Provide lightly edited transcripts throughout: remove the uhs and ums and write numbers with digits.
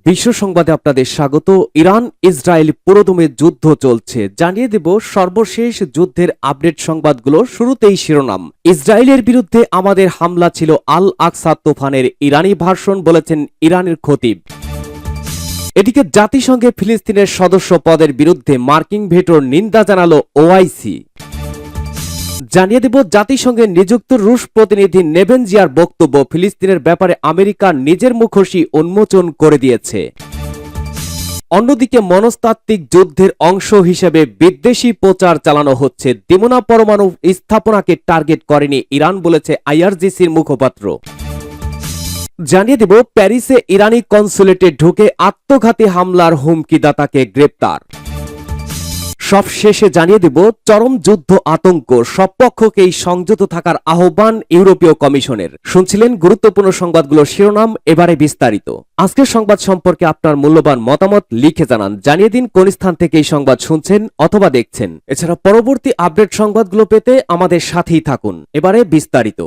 বিশ্ব সংবাদে আপনাদের স্বাগত। ইরান ইসরায়েল পুরোদমে যুদ্ধ চলছে, জানিয়ে দেব সর্বশেষ যুদ্ধের আপডেট সংবাদগুলো। শুরুতেই শিরোনাম, ইসরায়েলের বিরুদ্ধে আমাদের হামলা ছিল আল আকসা তুফানের ইরানি ভার্সন, বলেছেন ইরানের খতিব। এদিকে জাতিসংঘে ফিলিস্তিনের সদস্য পদের বিরুদ্ধে মার্কিন ভেটোর নিন্দা জানালো ওআইসি। জানিয়ে দেব জাতিসংঘে নিযুক্ত রুশ প্রতিনিধি নেভেনজিয়ার বক্তব্য ফিলিস্তিনের ব্যাপারে আমেরিকা নিজের মুখোশই উন্মোচন করে দিয়েছে। অন্যদিকে মনস্তাত্ত্বিক যুদ্ধের অংশ হিসেবে বিদ্বেষী প্রচার চালানো হচ্ছে, দিমোনা পরমাণু স্থাপনাকে টার্গেট করেনি ইরান, বলেছে আইআরজিসির মুখপাত্র। জানিয়ে দেব প্যারিসে ইরানি কনসুলেটে ঢুকে আত্মঘাতী হামলার হুমকিদাতাকে গ্রেপ্তার। সবশেষে জানিয়ে দেব চরম যুদ্ধ আতঙ্ক, সব পক্ষকেই সংযত থাকার আহ্বান ইউরোপীয় কমিশনের। শুনছিলেন গুরুত্বপূর্ণ সংবাদগুলোর শিরোনাম, এবারে বিস্তারিত। আজকের সংবাদ সম্পর্কে আপনার মূল্যবান মতামত লিখে জানান। জানিয়ে দিন কোন স্থান থেকে এই সংবাদ শুনছেন অথবা দেখছেন। এছাড়া পরবর্তী আপডেট সংবাদগুলো পেতে আমাদের সাথেই থাকুন। এবারে বিস্তারিত।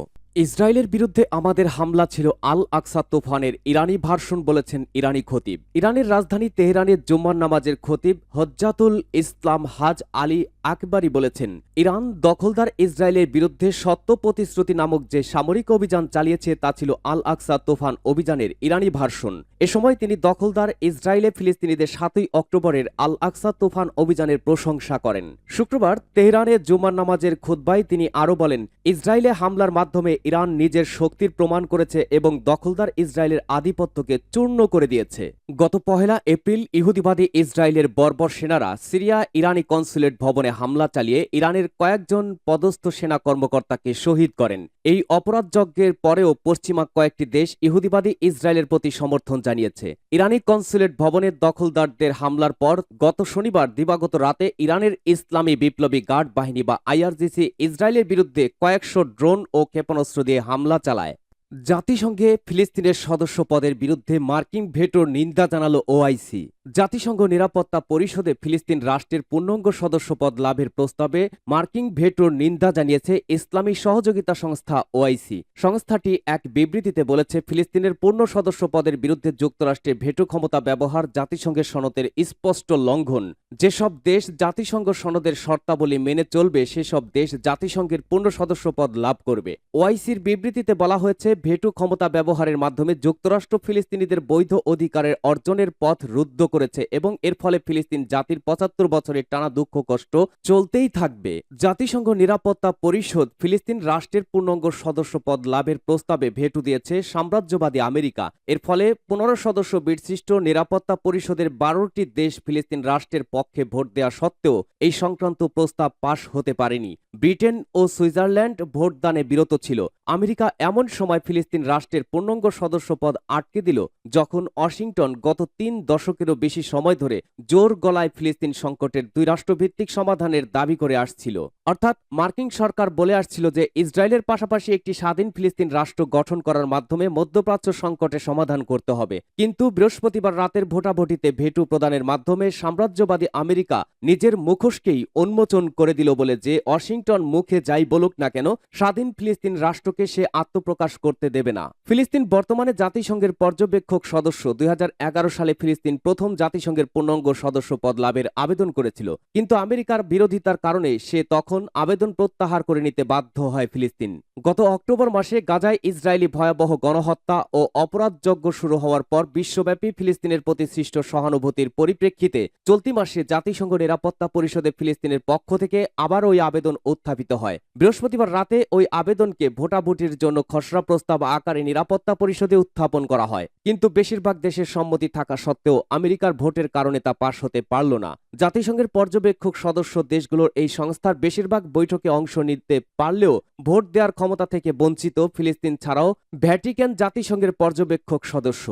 ইসরায়েলের বিরুদ্ধে আমাদের হামলা ছিল আল আকসা তুফানের ইরানি ভার্সন, বলেছেন ইরানি খতিব। ইরানের রাজধানী তেহরানের জুম্মার নামাজের খতিব হজ্জাতুল ইসলাম হাজ আলী আকবরী বলেছেন, ইরান দখলদার ইসরায়েলের বিরুদ্ধে সত্য প্রতিশ্রুতি নামক যে সামরিক অভিযান চালিয়েছে তা ছিল আল আকসা তুফান অভিযানের ইরানি ভার্সন। এ সময় তিনি দখলদার ইসরায়েলে ফিলিস্তিনিদের 7ই অক্টোবরের আল আকসা তুফান অভিযানের প্রশংসা করেন। শুক্রবার তেহরানের জুম্মার নামাজের খুতবায় তিনি আরও বলেন, ইসরায়েলে হামলার মাধ্যমে ইরান নিজের শক্তির প্রমাণ করেছে এবং দখলদার ইসরায়েলের আধিপত্যকে চূর্ণ করে দিয়েছে। গত 1 এপ্রিল ইহুদিবাদী ইসরায়েলের বর্বর সেনারা সিরিয়া ইরানি কনসুলেট ভবনে হামলা চালিয়ে ইরানের কয়েকজন পদস্থ সেনা কর্মকর্তাকে শহীদ করেন। এই অপরাধযজ্ঞের পরেও পশ্চিমা কয়েকটি দেশ ইহুদিবাদী ইসরায়েলের প্রতি সমর্থন জানিয়েছে। ইরানি কনসুলেট ভবনের দখলদারদের হামলার পর গত শনিবার দিবাগত রাতে ইরানের ইসলামী বিপ্লবী গার্ড বাহিনী বা আইআরজিসি ইসরায়েলের বিরুদ্ধে কয়েকশো ড্রোন ও ক্ষেপণাস্ত্র দিয়ে হামলা চালায়। জাতিসংঘে ফিলিস্তিনের সদস্য পদের বিরুদ্ধে মার্কিন ভেটোর নিন্দা জানালো ওআইসি। জাতিসংঘ নিরাপত্তা পরিষদে ফিলিস্তিন রাষ্ট্রের পূর্ণাঙ্গ সদস্যপদ লাভের প্রস্তাবে মার্কিন ভেটোর নিন্দা জানিয়েছে ইসলামী সহযোগিতা সংস্থা ওআইসি। সংস্থাটি এক বিবৃতিতে বলেছে, ফিলিস্তিনের পূর্ণ সদস্য পদের বিরুদ্ধে যুক্তরাষ্ট্রের ভেটো ক্ষমতা ব্যবহার জাতিসংঘের সনদের স্পষ্ট লঙ্ঘন। যেসব দেশ জাতিসংঘ সনদের শর্তাবলী মেনে চলবে সেসব দেশ জাতিসংঘের পূর্ণ সদস্যপদ লাভ করবে। ওআইসির বিবৃতিতে বলা হয়েছে, ভেটো ক্ষমতা ব্যবহারের মাধ্যমে যুক্তরাষ্ট্র ফিলিস্তিনিদের বৈধ অধিকারের অর্জনের পথ রুদ্ধ করেছে এবং এর ফলে ফিলিস্তিন জাতির 75 বছরের টানা দুঃখ কষ্ট চলতেই থাকবে। জাতিসংঘ নিরাপত্তা পরিষদ ফিলিস্তিন রাষ্ট্রের পূর্ণাঙ্গ সদস্যপদ লাভের প্রস্তাবে ভেটো দিয়েছে সাম্রাজ্যবাদী আমেরিকা। এর ফলে 15 সদস্য বিশিষ্ট নিরাপত্তা পরিষদের 12টি দেশ ফিলিস্তিন রাষ্ট্রের পক্ষে ভোট দেওয়া সত্ত্বেও এই সংক্রান্ত প্রস্তাব পাশ হতে পারেনি। ব্রিটেন ও সুইজারল্যান্ড ভোটদানে বিরত ছিল। আমেরিকা এমন সময় ফিলিস্তিন রাষ্ট্রের পূর্ণাঙ্গ সদস্যপদ আটকে দিল যখন ওয়াশিংটন গত 3 দশকেরও বেশি সময় ধরে জোর গলায় ফিলিস্তিন সংকটের 2 রাষ্ট্রভিত্তিক সমাধানের দাবি করে আসছিল। অর্থাৎ মার্কিন সরকার বলে আসছিল যে ইসরায়েলের পাশাপাশি একটি স্বাধীন ফিলিস্তিন রাষ্ট্র গঠন করার মাধ্যমে মধ্যপ্রাচ্য সংকটের সমাধান করতে হবে। কিন্তু বৃহস্পতিবার রাতের ভোটাভুটিতে ভেটো প্রদানের মাধ্যমে সাম্রাজ্যবাদী আমেরিকা নিজের মুখোশকেই উন্মোচন করে দিল বলে যে ওয়াশিংটন মুখে যাই বলুক না কেন, স্বাধীন ফিলিস্তিন রাষ্ট্রকে সে আত্মপ্রকাশ করতে দেবে না। ফিলিস্তিন বর্তমানে জাতিসংঘের পর্যবেক্ষক সদস্য। 2011 সালে ফিলিস্তিন প্রথম জাতিসংঘের পূর্ণাঙ্গ সদস্য পদ লাভের আবেদন করেছিল, কিন্তু আমেরিকার বিরোধিতার কারণে সে তখন আবেদন প্রত্যাহার করে নিতে বাধ্য হয় ফিলিস্তিন। গত অক্টোবর মাসে গাজায় ইসরায়েলি ভয়াবহ গণহত্যা ও অপরাধযজ্ঞ শুরু হওয়ার পর বিশ্বব্যাপী ফিলিস্তিনের প্রতি সৃষ্ট সহানুভূতির পরিপ্রেক্ষিতে চলতি মাসে জাতিসংঘ নিরাপত্তা পরিষদে ফিলিস্তিনের পক্ষ থেকে আবার ওই আবেদন উত্থাপিত হয়। বৃহস্পতিবার রাতে ওই আবেদনকে ভোটাভুটির জন্য খসড়া প্রস্তাব আকারে নিরাপত্তা পরিষদে উত্থাপন করা হয়, কিন্তু বেশিরভাগ দেশের সম্মতি থাকা সত্ত্বেও আমেরিকার ভোটের কারণে তা পাশ হতে পারল না। জাতিসংঘের পর্যবেক্ষক সদস্য দেশগুলোর এই সংস্থার বেশিরভাগ বৈঠকে অংশ নিতে পারলেও ভোট দেওয়ার ক্ষমতা থেকে বঞ্চিত ফিলিস্তিন ছাড়াও ভ্যাটিকান জাতিসংঘের পর্যবেক্ষক সদস্য।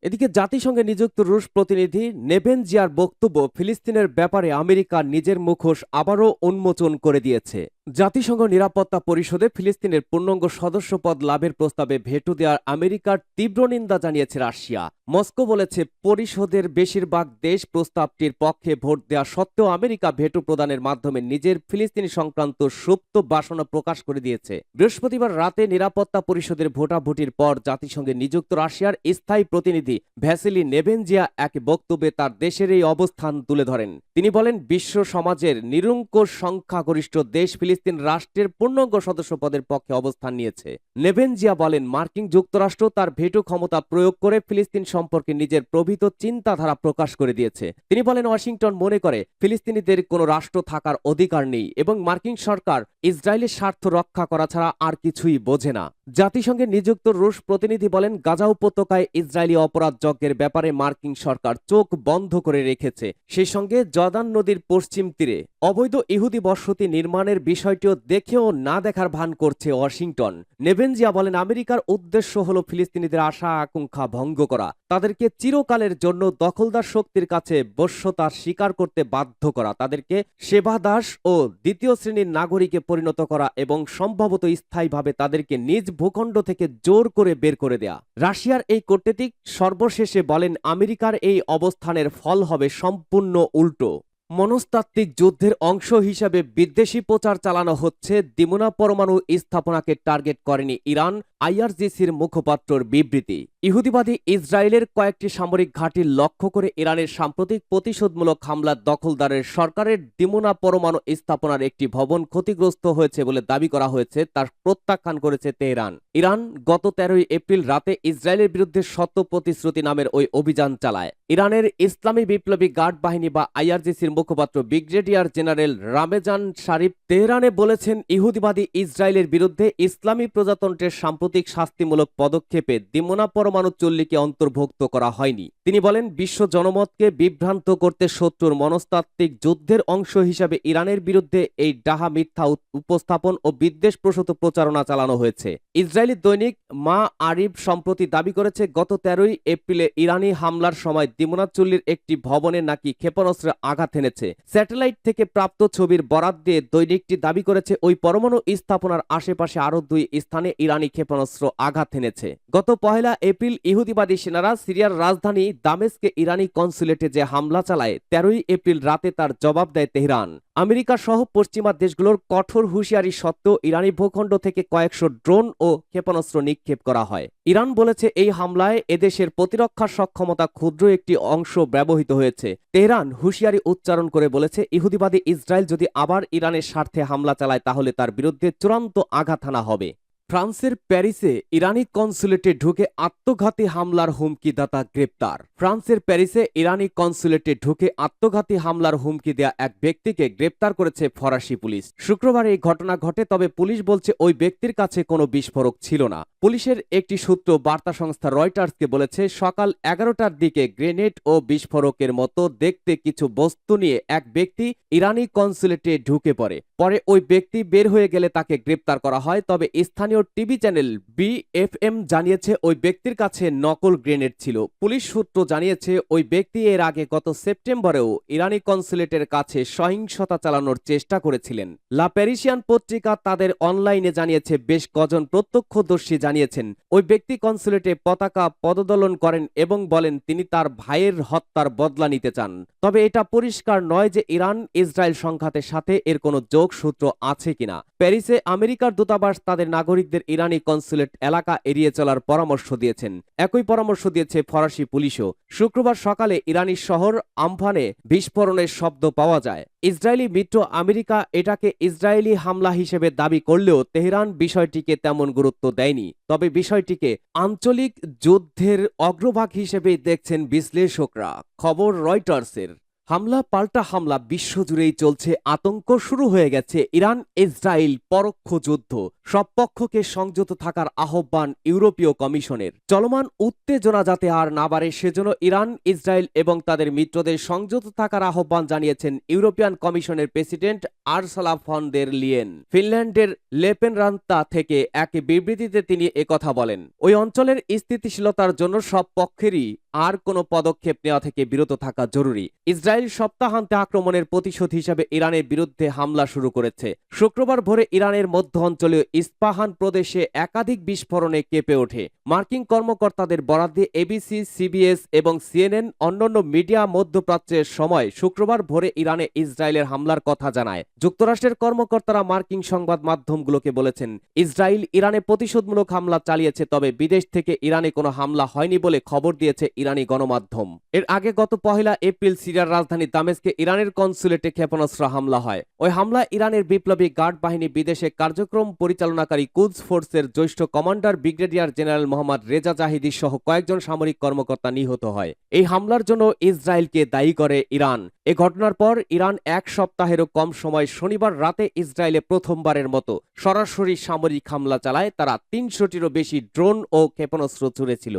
এদিকে জাতিসংঘে নিযুক্ত রুশ প্রতিনিধি নেভেনজিয়ার বক্তব্য ফিলিস্তিনের ব্যাপারে আমেরিকা নিজের মুখোশ আবারও উন্মোচন করে দিয়েছে। জাতিসংঘ নিরাপত্তা পরিষদে ফিলিস্তিনের পূর্ণাঙ্গ সদস্যপদ লাভের প্রস্তাবে ভেটো দেওয়ার আমেরিকার তীব্র নিন্দা জানিয়েছে রাশিয়া। মস্কো বলেছে, পরিষদের বেশিরভাগ দেশ প্রস্তাবটির পক্ষে ভোট দেওয়া সত্ত্বেও আমেরিকা ভেটো প্রদানের মাধ্যমে নিজের ফিলিস্তিনি সংক্রান্ত সুপ্ত বাসনা প্রকাশ করে দিয়েছে। বৃহস্পতিবার রাতে নিরাপত্তা পরিষদের ভোটাভুটির পর জাতিসংঘে নিযুক্ত রাশিয়ার স্থায়ী প্রতিনিধি ভ্যাসিলি নেবেনজিয়া এক বক্তব্যে তার দেশের এই অবস্থান তুলে ধরেন। তিনি বলেন, বিশ্ব সমাজের নিরঙ্কুশ সংখ্যাগরিষ্ঠ দেশ ফিলিস্তিন রাষ্ট্রের পূর্ণাঙ্গ সদস্যপদের পক্ষে অবস্থান নিয়েছে। নেবেনজিয়া বলেন, মার্কিন যুক্তরাষ্ট্র তার ভেটো ক্ষমতা প্রয়োগ করে ফিলিস্তিন সম্পর্কে নিজের প্রভূত চিন্তাধারা প্রকাশ করে দিয়েছে। তিনি বলেন, ওয়াশিংটন মনে করে ফিলিস্তিনিদের কোনো রাষ্ট্র থাকার অধিকার নেই এবং মার্কিন সরকার ইসরায়েলের স্বার্থ রক্ষা করা ছাড়া আর কিছুই বোঝে না। জাতিসংঘে নিযুক্ত রুশ প্রতিনিধি বলেন, গাজা উপত্যকায় ইসরায়েলি অপরাধ যজ্ঞের ব্যাপারে মার্কিন সরকার চোখ বন্ধ করে রেখেছে। সেই সঙ্গে জর্দান নদীর পশ্চিম তীরে অবৈধ ইহুদি বসতি নির্মাণের বিষয়টিও দেখেও না দেখার ভান করছে ওয়াশিংটন। নেবেনজিয়া বলেন, আমেরিকার উদ্দেশ্য হল ফিলিস্তিনিদের আশা আকাঙ্ক্ষা ভঙ্গ করা, তাদেরকে চিরকালের জন্য দখলদার শক্তির কাছে বশ্যতা স্বীকার করতে বাধ্য করা, তাদেরকে সেবাদাস ও দ্বিতীয় শ্রেণীর নাগরিকে পরিণত করা এবং সম্ভবত স্থায়ীভাবে তাদেরকে নিজ ভূখণ্ড থেকে জোর করে বের করে দেয়া। রাশিয়ার এই কূটনীতিক সর্বশেষে বলেন, আমেরিকার এই অবস্থানের ফল হবে সম্পূর্ণ উল্টো। মনস্তাত্ত্বিক যুদ্ধের অংশ হিসাবে বিদ্বেষী প্রচার চালানো হচ্ছে, দিমোনা পরমাণু স্থাপনাকে টার্গেট করেনি ইরান, আইআরজিসির মুখপাত্রর বিবৃতি। ইহুদিবাদী ইসরায়েলের কয়েকটি সামরিক ঘাঁটি লক্ষ্য করে ইরানের সাম্প্রতিক প্রতিশোধমূলক হামলার দখলদারের সরকারের দিমোনা পরমাণু স্থাপনার একটি ভবন ক্ষতিগ্রস্ত হয়েছে বলে দাবি করা হয়েছে, তার প্রত্যাখ্যান করেছে তেহরান। ইরান গত 13 এপ্রিল রাতে ইসরায়েলের বিরুদ্ধে সত্য প্রতিশ্রুতি নামের ওই অভিযান চালায়। ইরানের ইসলামী বিপ্লবী গার্ড বাহিনী বা আইআরজিসির মুখপাত্র ব্রিগেডিয়ার জেনারেল রামেজান শারিফ তেহরানে বলেছেন, ইহুদিবাদী ইসরায়েলের বিরুদ্ধে ইসলামী প্রজাতন্ত্রের সাম্প্রতিক শাস্তিমূলক পদক্ষেপে দিমোনা পরমাণু চুল্লিকে অন্তর্ভুক্ত করা হয়নি। তিনি বলেন, বিশ্ব জনমতকে বিভ্রান্ত করতে শত্রুর মনস্তাত্ত্বিক যুদ্ধের অংশ হিসাবে ইরানের বিরুদ্ধে এই ডাহা মিথ্যা উপস্থাপন ও বিদ্বেষপ্রসূত প্রচারণা চালানো হয়েছে। ইসরায়েলি দৈনিক মা আরিব সম্প্রতি দাবি করেছে, গত 13 এপ্রিলে ইরানি হামলার সময় দিমোনা চুল্লির একটি ভবনে নাকি ক্ষেপণাস্ত্রে আঘাত এনেছে। স্যাটেলাইট থেকে প্রাপ্ত ছবির বরাত দিয়ে দৈনিকটি দাবি করেছে, ওই পরমাণু স্থাপনার আশেপাশে আরও 2 স্থানে ইরানি ক্ষেপণাস্ত্র আঘাত এনেছে। গত 1 এপ্রিল ইহুদিবাদী সেনারা সিরিয়ার রাজধানী দামেস্কে ইরানি কনসুলেটে যে হামলা চালায়, 13 এপ্রিল রাতে তার জবাব দেয় তেহরান। আমেরিকা সহ পশ্চিমা দেশগুলোর কঠোর হুঁশিয়ারি সত্ত্বেও ইরানি ভূখণ্ড থেকে কয়েকশো ড্রোন ও ক্ষেপণাস্ত্র নিক্ষেপ করা হয়। ইরান বলেছে, এই হামলায় এদেশের প্রতিরক্ষা সক্ষমতা ক্ষুদ্র একটি অংশ ব্যবহৃত হয়েছে। তেহরান হুঁশিয়ারি উচ্চারণ করে বলেছে, ইহুদিবাদী ইসরায়েল যদি আবার ইরানের স্বার্থে হামলা চালায় তাহলে তার বিরুদ্ধে চূড়ান্ত আঘাত হানা হবে। ফ্রান্সের প্যারিসে ইরানি কনসুলেটে ঢুকে আত্মঘাতী হামলার হুমকিদাতা গ্রেপ্তার। ফ্রান্সের প্যারিসে ইরানি কনসুলেটে ঢুকে আত্মঘাতী হামলার হুমকি দেয়া এক ব্যক্তিকে গ্রেপ্তার করেছে ফরাসি পুলিশ। শুক্রবার এই ঘটনা ঘটে, তবে পুলিশ বলছে ওই ব্যক্তির কাছে কোনো বিস্ফোরক ছিল না। পুলিশের একটি সূত্র বার্তা সংস্থা রয়টার্সকে বলেছে, সকাল 11টার দিকে গ্রেনেড ও বিস্ফোরকের মতো দেখতে কিছু বস্তু নিয়ে এক ব্যক্তি ইরানি কনসুলেটে ঢুকে পড়ে। পরে ওই ব্যক্তি বের হয়ে গেলে তাকে গ্রেপ্তার করা হয়। তবে স্থানীয় টিভি চ্যানেল BFM জানিয়েছে, ওই ব্যক্তির কাছে নকল গ্রেনেড ছিল। পুলিশ সূত্র জানিয়েছে, ওই ব্যক্তি এর আগে গত সেপ্টেম্বরেও ইরানি কনসুলেটের কাছে সহিংসতা চালানোর চেষ্টা করেছিলেন। লা প্যারিসিয়ান পত্রিকা তাদের অনলাইনে জানিয়েছে, বেশ কজন প্রত্যক্ষদর্শী জানিয়েছেন, ওই ব্যক্তি কনসুলেটে পতাকা পদদোলন করেন এবং বলেন তিনি তার ভাইয়ের হত্যার বদলা নিতে চান। তবে এটা পরিষ্কার নয় যে ইরান ইসরায়েল সংঘাতের সাথে এর কোনো যোগসূত্র আছে কিনা। প্যারিসে আমেরিকার দূতাবাস তাদের নাগরিকদের ইরানি কনসুলেট এলাকা এড়িয়ে চলার পরামর্শ দিয়েছেন। একই পরামর্শ দিয়েছে ফরাসি পুলিশও। শুক্রবার সকালে ইরানি শহর আমফানে বিস্ফোরণের শব্দ পাওয়া যায়। ইসরায়েলি মিত্র আমেরিকা এটাকে ইসরায়েলি হামলা হিসেবে দাবি করলেও তেহরান বিষয়টিকে তেমন গুরুত্ব দেয়নি। তবে বিষয়টিকে আঞ্চলিক যুদ্ধের অগ্রভাগ হিসেবেই দেখছেন বিশ্লেষকরা। খবর রয়টার্সের। হামলা পাল্টা হামলা, বিশ্বজুড়েই চলছে আতঙ্ক। শুরু হয়ে গেছে ইরান ইসরায়েল পরোক্ষ যুদ্ধ। সব পক্ষকে সংযত থাকার আহ্বান ইউরোপীয় কমিশনের। চলমান উত্তেজনা যাতে আর না বাড়ে সেজন্য ইরান ইসরায়েল এবং তাদের মিত্রদের সংযত থাকার আহ্বান জানিয়েছেন ইউরোপিয়ান কমিশনের প্রেসিডেন্ট আরসালা ফন দের লিয়েন। ফিনল্যান্ডের লেপেনরান্তা থেকে এক বিবৃতিতে তিনি একথা বলেন। ওই অঞ্চলের স্থিতিশীলতার জন্য সব পক্ষেরই আর কোনো পদক্ষেপ নেওয়া থেকে বিরত থাকা জরুরি। ইসরায়েল সপ্তাহান্তে আক্রমণের প্রতিশোধ হিসাবে ইরানের বিরুদ্ধে হামলা শুরু করেছে। শুক্রবার ভোরে ইরানের মধ্য অঞ্চলীয় ইস্পাহান প্রদেশে একাধিক বিস্ফোরণে কেঁপে ওঠে। মার্কিন কর্মকর্তাদের বরাত দিয়ে এবিসি, সিবিএস এবং সিএনএন অন্যান্য মিডিয়া মধ্যপ্রাচ্যের সময় শুক্রবার ভোরে ইরানে ইসরায়েলের হামলার কথা জানায়। যুক্তরাষ্ট্রের কর্মকর্তারা মার্কিন সংবাদ মাধ্যমগুলোকে বলেছেন, ইসরায়েল ইরানে প্রতিশোধমূলক হামলা চালিয়েছে, তবে বিদেশ থেকে ইরানে কোনো হামলা হয়নি বলে খবর দিয়েছে ইরানি গণমাধ্যম। এর আগে গত 1 এপ্রিল সিরিয়ার রাজধানী দামেস্কে ইরানের কনসুলেটে ক্ষেপণাস্ত্র হামলা হয়। ওই হামলায় ইরানের বিপ্লবী গার্ড বাহিনী বিদেশে কার্যক্রম পরিচালনাকারী কুদস ফোর্সের জ্যেষ্ঠ commander brigadier general Mohammad Reza Zahidi সহ কয়েকজন সামরিক কর্মকর্তা নিহত হয়। এই হামলার জন্য ইসরায়েলকে দায়ী করে ইরান। এ ঘটনার পর ইরান এক সপ্তাহেরও কম সময় শনিবার রাতে ইসরায়েলে প্রথমবারের মতো সরাসরি সামরিক হামলা চালায়। তারা 300টিরও বেশি ড্রোন ও ক্ষেপণাস্ত্র ছুড়েছিল।